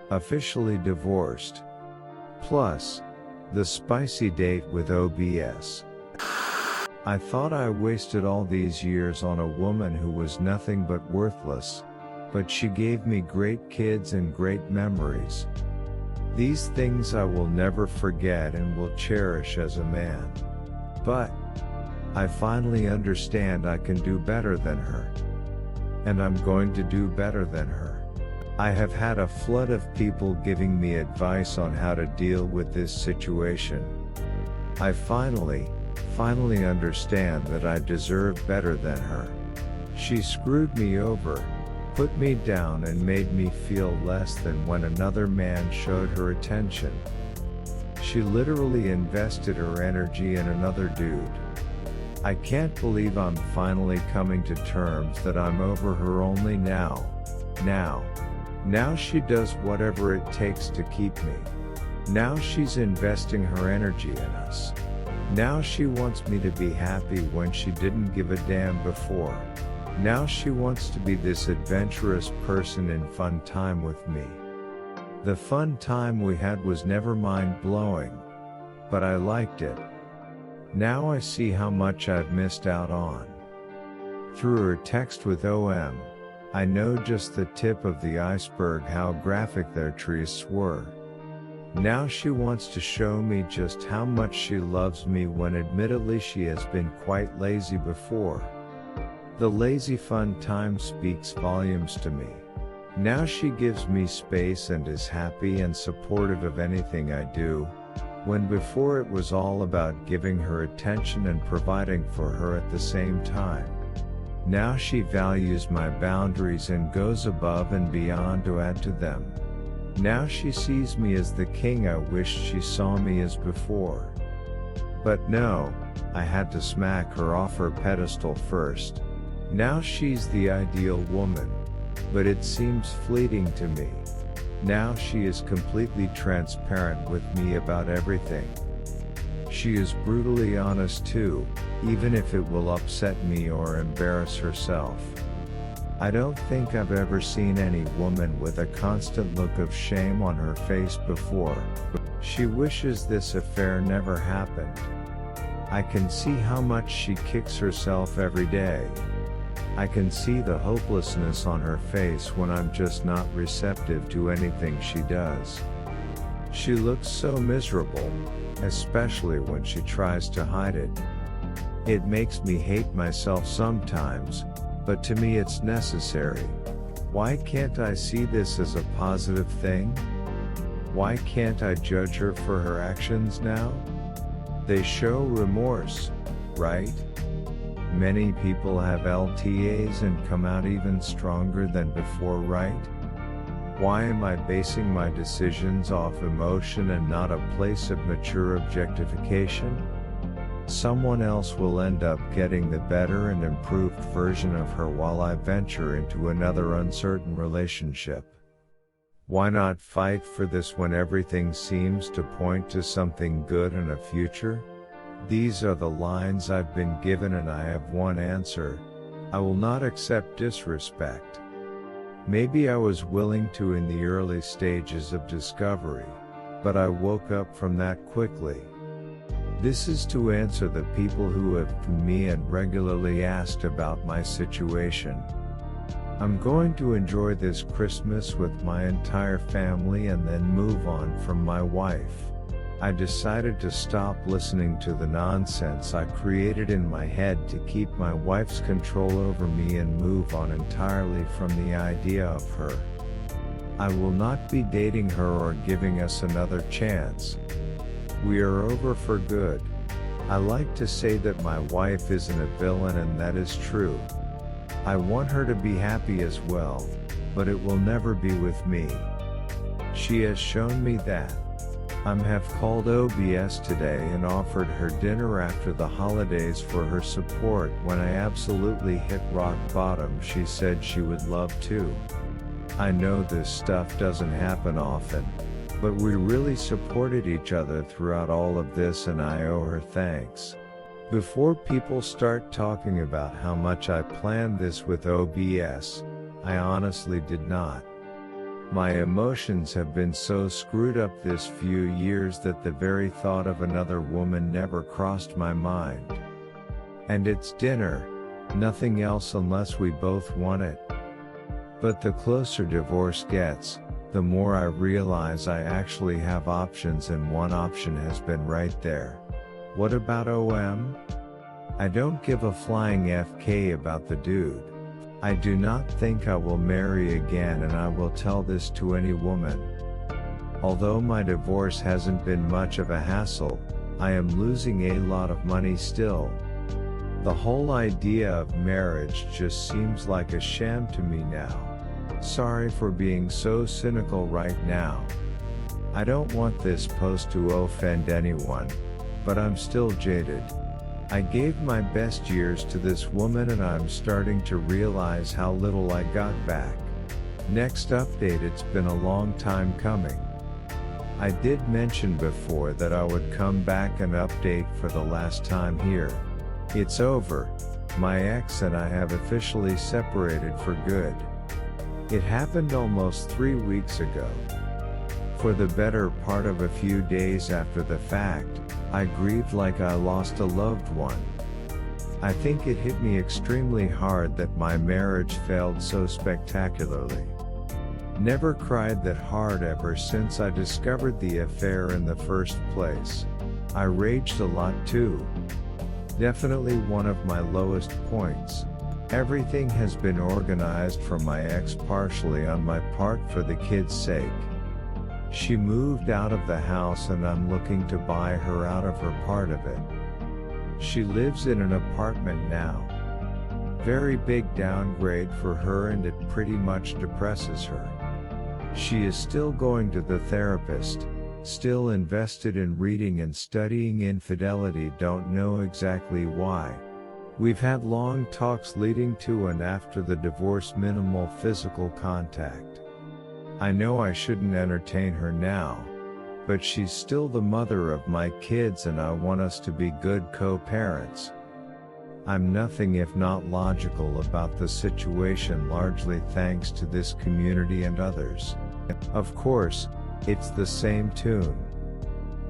Officially divorced. Plus, the spicy date with OBS. I thought I wasted all these years on a woman who was nothing but worthless, but she gave me great kids and great memories. These things I will never forget and will cherish as a man. But I finally understand I can do better than her. And I'm going to do better than her. I have had a flood of people giving me advice on how to deal with this situation. I finally understand that I deserve better than her. She screwed me over, put me down and made me feel less than when another man showed her attention. She literally invested her energy in another dude. I can't believe I'm finally coming to terms that I'm over her only now. Now she does whatever it takes to keep me. Now she's investing her energy in us. Now she wants me to be happy when she didn't give a damn before. Now she wants to be this adventurous person in fun time with me. The fun time we had was never mind-blowing, but I liked it. Now I see how much I've missed out on. Through her text with OM, I know just the tip of the iceberg how graphic their trysts were. Now she wants to show me just how much she loves me when admittedly she has been quite lazy before. The lazy fun time speaks volumes to me. Now she gives me space and is happy and supportive of anything I do, when before it was all about giving her attention and providing for her at the same time. Now she values my boundaries and goes above and beyond to add to them. Now she sees me as the king I wished she saw me as before. But no, I had to smack her off her pedestal first. Now she's the ideal woman, but it seems fleeting to me. Now she is completely transparent with me about everything. She is brutally honest too, even if it will upset me or embarrass herself. I don't think I've ever seen any woman with a constant look of shame on her face before. She wishes this affair never happened. I can see how much she kicks herself every day. I can see the hopelessness on her face when I'm just not receptive to anything she does. She looks so miserable, especially when she tries to hide it. It makes me hate myself sometimes, but to me it's necessary. Why can't I see this as a positive thing? Why can't I judge her for her actions now? They show remorse, right? Many people have LTAs and come out even stronger than before, right? Why am I basing my decisions off emotion and not a place of mature objectification? Someone else will end up getting the better and improved version of her while I venture into another uncertain relationship. Why not fight for this when everything seems to point to something good and a future? These are the lines I've been given and I have one answer: I will not accept disrespect. Maybe I was willing to in the early stages of discovery, but I woke up from that quickly. This is to answer the people who have come to me and regularly asked about my situation. I'm going to enjoy this Christmas with my entire family and then move on from my wife. I decided to stop listening to the nonsense I created in my head to keep my wife's control over me and move on entirely from the idea of her. I will not be dating her or giving us another chance. We are over for good. I like to say that my wife isn't a villain, and that is true. I want her to be happy as well, but it will never be with me. She has shown me that. I have called OBS today and offered her dinner after the holidays for her support when I absolutely hit rock bottom. She said she would love to. I know this stuff doesn't happen often, but we really supported each other throughout all of this and I owe her thanks. Before people start talking about how much I planned this with OBS, I honestly did not. My emotions have been so screwed up this few years that the very thought of another woman never crossed my mind. And it's dinner, nothing else unless we both want it. But the closer divorce gets, the more I realize I actually have options, and one option has been right there. What about OM? I don't give a flying FK about the dude. I do not think I will marry again, and I will tell this to any woman. Although my divorce hasn't been much of a hassle, I am losing a lot of money still. The whole idea of marriage just seems like a sham to me now. Sorry for being so cynical right now. I don't want this post to offend anyone, but I'm still jaded. I gave my best years to this woman, and I'm starting to realize how little I got back. Next update. It's been a long time coming. I did mention before that I would come back and update for the last time here. It's over. My ex and I have officially separated for good. It happened almost 3 weeks ago. For the better part of a few days after the fact, I grieved like I lost a loved one. I think it hit me extremely hard that my marriage failed so spectacularly. Never cried that hard ever since I discovered the affair in the first place. I raged a lot too. Definitely one of my lowest points. Everything has been organized for my ex, partially on my part for the kids' sake. She moved out of the house and I'm looking to buy her out of her part of it. She lives in an apartment now. Very big downgrade for her, and it pretty much depresses her. She is still going to the therapist, still invested in reading and studying infidelity, don't know exactly why. We've had long talks leading to and after the divorce, minimal physical contact. I know I shouldn't entertain her now, but she's still the mother of my kids, and I want us to be good co-parents. I'm nothing if not logical about the situation, largely thanks to this community and others. Of course, it's the same tune.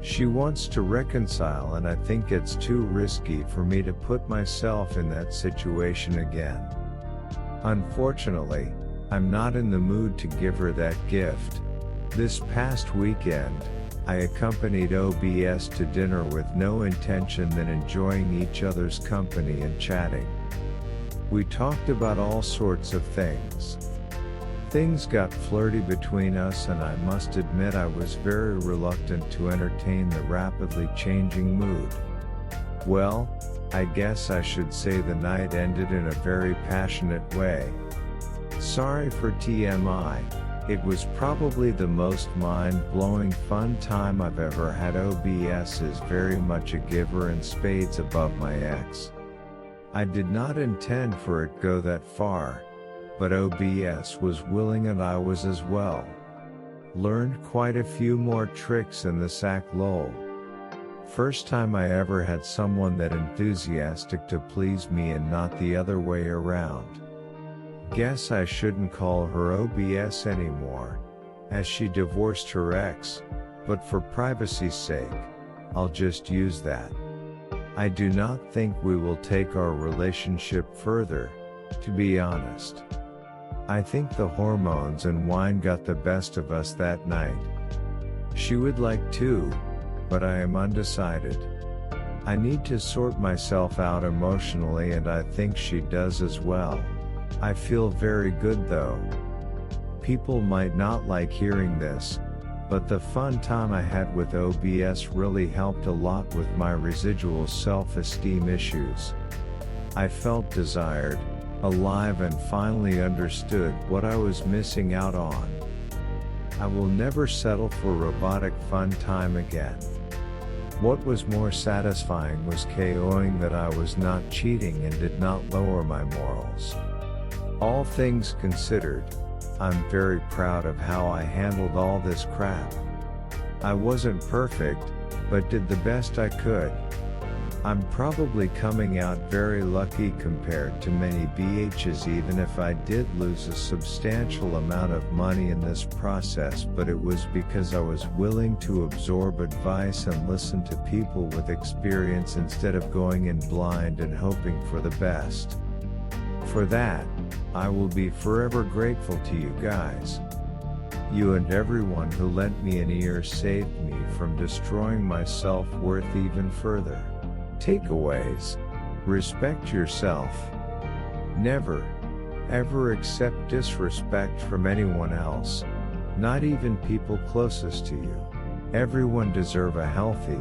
She wants to reconcile, and I think it's too risky for me to put myself in that situation again. Unfortunately, I'm not in the mood to give her that gift. This past weekend, I accompanied OBS to dinner with no intention than enjoying each other's company and chatting. We talked about all sorts of things. Things got flirty between us, and I must admit I was very reluctant to entertain the rapidly changing mood. Well, I guess I should say the night ended in a very passionate way. Sorry for TMI, it was probably the most mind-blowing fun time I've ever had. OBS is very much a giver and spades above my ex. I did not intend for it go that far, but OBS was willing and I was as well. Learned quite a few more tricks in the sack lol. First time I ever had someone that enthusiastic to please me and not the other way around. Guess I shouldn't call her OBS anymore, as she divorced her ex, but for privacy's sake, I'll just use that. I do not think we will take our relationship further, to be honest. I think the hormones and wine got the best of us that night. She would like to, but I am undecided. I need to sort myself out emotionally, and I think she does as well. I feel very good though. People might not like hearing this, but the fun time I had with OBS really helped a lot with my residual self-esteem issues. I felt desired, alive, and finally understood what I was missing out on. I will never settle for robotic fun time again. What was more satisfying was KOing that I was not cheating and did not lower my morals. All things considered, I'm very proud of how I handled all this crap. I wasn't perfect, but did the best I could. I'm probably coming out very lucky compared to many BHs, even if I did lose a substantial amount of money in this process, but it was because I was willing to absorb advice and listen to people with experience instead of going in blind and hoping for the best. For that, I will be forever grateful to you guys. You and everyone who lent me an ear saved me from destroying my self-worth even further. Takeaways. Respect yourself. Never, ever accept disrespect from anyone else, not even people closest to you. Everyone deserves a healthy,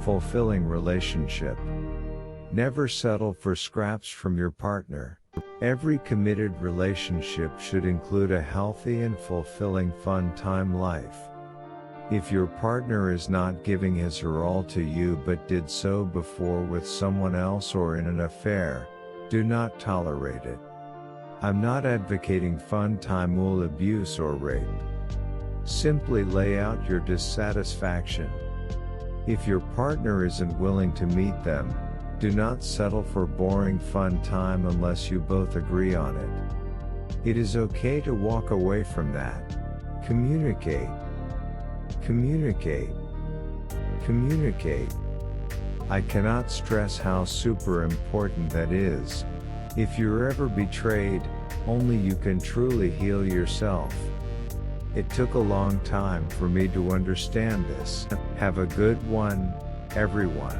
fulfilling relationship. Never settle for scraps from your partner. Every committed relationship should include a healthy and fulfilling fun time life. If your partner is not giving his or all to you but did so before with someone else or in an affair, do not tolerate it. I'm not advocating fun time abuse or rape. Simply lay out your dissatisfaction. If your partner isn't willing to meet them, do not settle for boring fun time unless you both agree on it. It is okay to walk away from that. Communicate. Communicate. Communicate. I cannot stress how super important that is. If you're ever betrayed, only you can truly heal yourself. It took a long time for me to understand this. Have a good one, everyone.